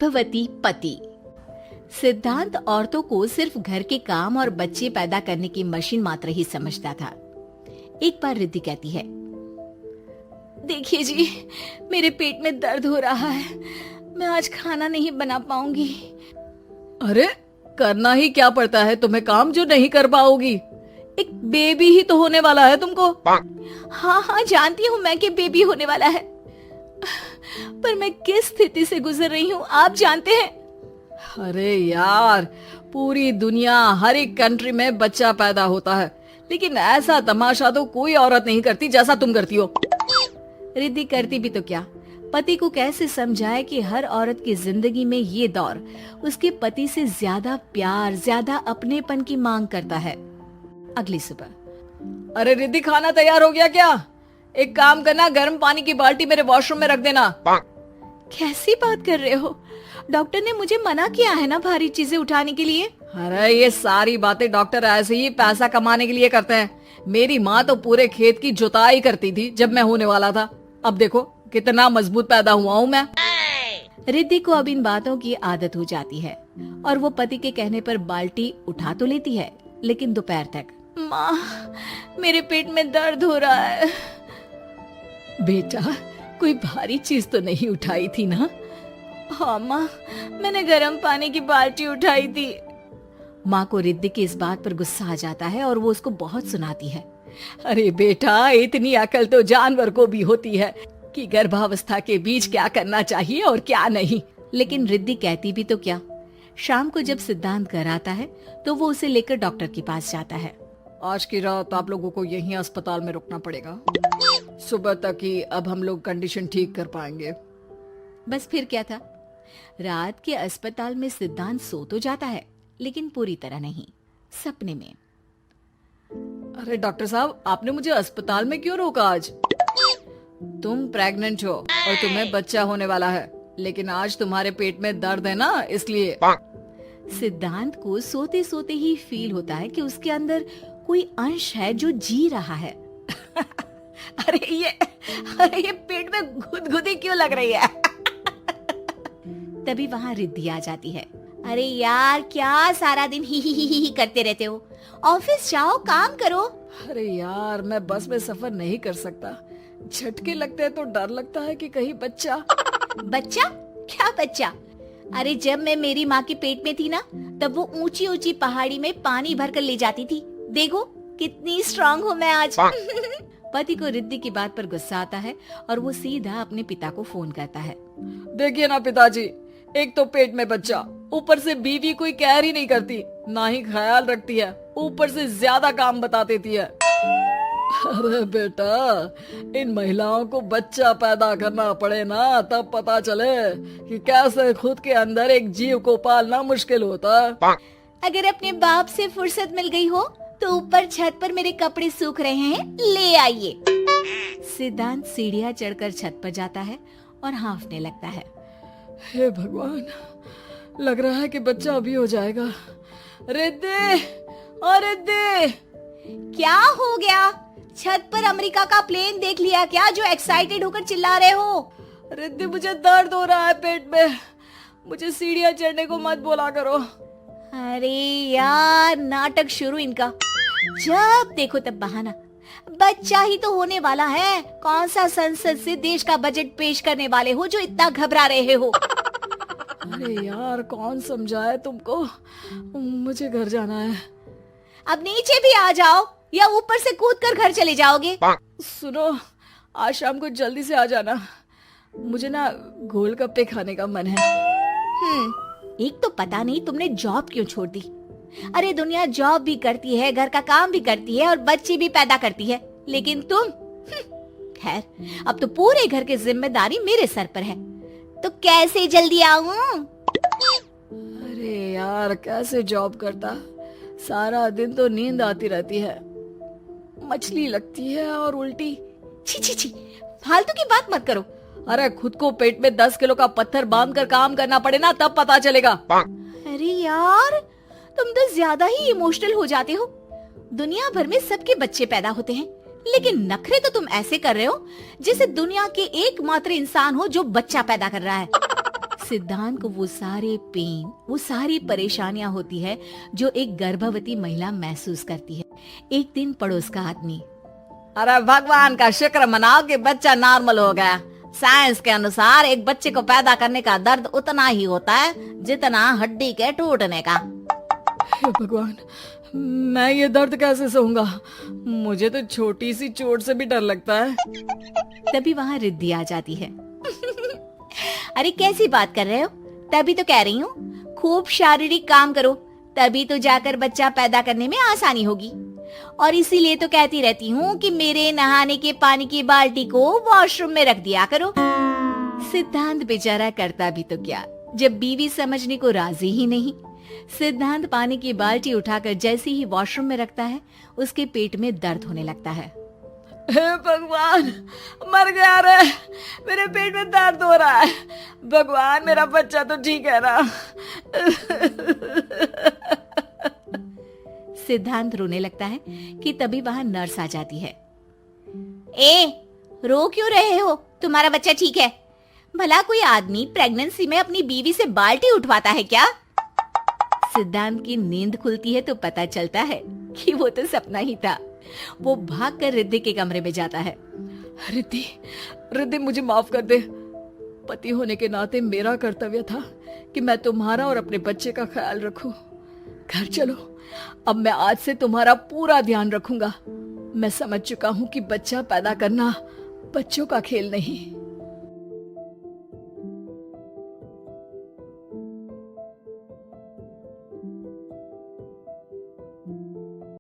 गर्भवती पति। सिद्धांत औरतों को सिर्फ घर के काम और बच्चे पैदा करने की मशीन मात्र ही समझता था। एक बार रिद्धि कहती है, देखिए जी, मेरे पेट में दर्द हो रहा है, मैं आज खाना नहीं बना पाऊंगी। अरे करना ही क्या पड़ता है तुम्हें काम जो नहीं कर पाओगी? एक बेबी ही तो होने वाला है तुमको। हाँ हाँ जानती हूँ मैं कि बेबी होने वाला है, पर मैं किस स्थिति से गुजर रही हूँ आप जानते हैं। अरे यार, पूरी दुनिया हर एक कंट्री में बच्चा पैदा होता है, लेकिन ऐसा तमाशा तो कोई औरत नहीं करती जैसा तुम करती हो। रिद्धि करती भी तो क्या, पति को कैसे समझाए कि हर औरत की जिंदगी में ये दौर उसके पति से ज्यादा प्यार, ज्यादा अपनेपन की मांग करता है। अगली सुबह, अरे रिद्धि, खाना तैयार हो गया क्या? एक काम करना, गर्म पानी की बाल्टी मेरे वॉशरूम में रख देना। कैसी बात कर रहे हो? डॉक्टर ने मुझे मना किया है ना भारी चीजें उठाने के लिए। अरे ये सारी बातें डॉक्टर ऐसे ही पैसा कमाने के लिए करते हैं। मेरी माँ तो पूरे खेत की जुताई करती थी जब मैं होने वाला था। अब देखो कितना मजबूत पैदा हुआ हूँ मैं। रिद्धि को अब इन बातों की आदत हो जाती है और वो पति के कहने पर बाल्टी उठा तो लेती है, लेकिन दोपहर तक, माँ मेरे पेट में दर्द हो रहा है। बेटा, कोई भारी चीज तो नहीं उठाई थी ना? हाँ माँ, मैंने गर्म पानी की बाल्टी उठाई थी। माँ को रिद्धि की इस बात पर गुस्सा आ जाता है और वो उसको बहुत सुनाती है। अरे बेटा, इतनी अकल तो जानवर को भी होती है कि गर्भावस्था के बीच क्या करना चाहिए और क्या नहीं। लेकिन रिद्धि कहती भी तो क्या। शाम को जब सिद्धांत घर आता है तो वो उसे लेकर डॉक्टर के पास जाता है। आज की रात आप लोगों को यहीं अस्पताल में रुकना पड़ेगा, सुबह तक ही अब हम लोग कंडीशन ठीक कर पाएंगे। बस फिर क्या था, रात के अस्पताल में सिद्धांत सो तो जाता है, लेकिन पूरी तरह नहीं, सपने में। अरे डॉक्टर साहब, आपने मुझे अस्पताल में क्यों रोका आज? तुम प्रेग्नेंट हो और तुम्हें बच्चा होने वाला है, लेकिन आज तुम्हारे पेट में दर्द है ना, इसलिए। सिद्धांत को सोते सोते ही फील होता है कि उसके अंदर कोई अंश है जो जी रहा है। अरे ये पेट में गुदगुदी क्यों लग रही है? तभी वहाँ रिद्धि आ जाती है। अरे यार, क्या सारा दिन ही करते रहते हो? ऑफिस जाओ, काम करो। अरे यार, मैं बस में सफर नहीं कर सकता, झटके लगते हैं तो डर लगता है कि कहीं बच्चा। क्या बच्चा? अरे जब मैं मेरी माँ के पेट में थी ना, तब वो ऊंची ऊंची पहाड़ी में पानी भर कर ले जाती थी। देखो कितनी स्ट्रांग हूँ मैं आज। पति को रिद्धि की बात पर गुस्सा आता है और वो सीधा अपने पिता को फोन करता है। देखिए ना पिताजी, एक तो पेट में बच्चा, ऊपर से बीवी कोई केयर ही नहीं करती, ना ही ख्याल रखती है, ऊपर से ज्यादा काम बता देती है। अरे बेटा, इन महिलाओं को बच्चा पैदा करना पड़े ना, तब पता चले कि कैसे खुद के अंदर एक जीव को पालना मुश्किल होता है। अगर अपने बाप से फुर्सत मिल गई हो तो ऊपर छत पर मेरे कपड़े सूख रहे हैं, ले आइए। सिद्धांत सीढ़ियां चढ़कर छत पर जाता है और हांफने लगता है। हे भगवान, लग रहा है कि बच्चा अभी हो जाएगा। रिद्धि, और रिद्धि, क्या हो गया? छत पर अमेरिका का प्लेन देख लिया क्या जो एक्साइटेड होकर चिल्ला रहे हो? रिद्धि, मुझे दर्द हो रहा है पेट में, मुझे सीढ़ियां चढ़ने को मत बोला करो। अरे यार, नाटक शुरू इनका, जब देखो तब बहाना। बच्चा ही तो होने वाला है, कौन सा संसद से देश का बजट पेश करने वाले हो जो इतना घबरा रहे हो? अरे यार, कौन समझाए तुमको, मुझे घर जाना है। अब नीचे भी आ जाओ या ऊपर से कूदकर घर चले जाओगे? सुनो, आज शाम को जल्दी से आ जाना, मुझे ना गोलगप्पे खाने का मन है। एक तो पता नहीं तुमने जॉब क्यों छोड़ दी। अरे दुनिया जॉब भी करती है, घर का काम भी करती है और बच्चे भी पैदा करती है, लेकिन तुम, खैर, अब तो पूरे घर की जिम्मेदारी मेरे सर पर है, तो कैसे जल्दी आऊं? अरे यार, कैसे जॉब करता, सारा दिन तो नींद आती रहती है, मछली लगती है और उल्टी। छी, फालतू की बात मत करो। अरे खुद को पेट में 10 किलो का पत्थर बांध कर काम करना पड़े ना, तब पता चलेगा। अरे यार, तुम तो ज्यादा ही इमोशनल हो जाते हो। दुनिया भर में सबके बच्चे पैदा होते हैं, लेकिन नखरे तो तुम ऐसे कर रहे हो जैसे दुनिया के एकमात्र इंसान हो जो बच्चा पैदा कर रहा है। सिद्धांत को वो सारे पेन, वो सारी परेशानियां होती है जो एक गर्भवती महिला महसूस करती है। एक दिन पड़ोस का आदमी, अरे भगवान का शुक्र मनाओ कि बच्चा नॉर्मल हो गया। साइंस के अनुसार एक बच्चे को पैदा करने का दर्द उतना ही होता है जितना हड्डी के टूटने का। हे भगवान, मैं ये दर्द कैसे सहूंगा? मुझे तो छोटी सी चोट से भी डर लगता है। तभी वहाँ रिद्धि आ जाती है। अरे कैसी बात कर रहे हो? तभी तो कह रही हूँ खूब शारीरिक काम करो, तभी तो जाकर बच्चा पैदा करने में आसानी होगी। और इसीलिए तो कहती रहती हूँ कि मेरे नहाने के पानी की बाल्टी को वॉशरूम में रख दिया करो। सिद्धांत बेचारा करता भी तो क्या, जब बीवी समझने को राजी ही नहीं। सिद्धांत पानी की बाल्टी उठाकर जैसे ही वॉशरूम में रखता है, उसके पेट में दर्द होने लगता है। हे भगवान, मर गया रे, मेरे पेट में दर्द हो रहा है। भगवान, मेरा बच्चा तो ठीक है ना? सिद्धांत रोने लगता है कि तभी वहां नर्स आ जाती है। ए, रो क्यों रहे हो? तुम्हारा बच्चा ठीक है? भला कोई आदमी प्रेगनेंसी में अपनी बीवी से बाल्टी उठवाता है क्या? सिद्धांत की नींद खुलती है तो पता चलता है कि वो तो सपना ही था। वो भागकर रिद्धि के कमरे में जाता है। रिद्धि, रिद्धि मुझे माफ कर दे। पति होने के नाते मेरा कर्तव्य था कि मैं तुम्हारा और अपने बच्चे का ख्याल रखूं। घर चलो, अब मैं आज से तुम्हारा पूरा ध्यान रखूंगा। मैं समझ चुका हूं कि बच्चा पैदा करना बच्चों का खेल नहीं।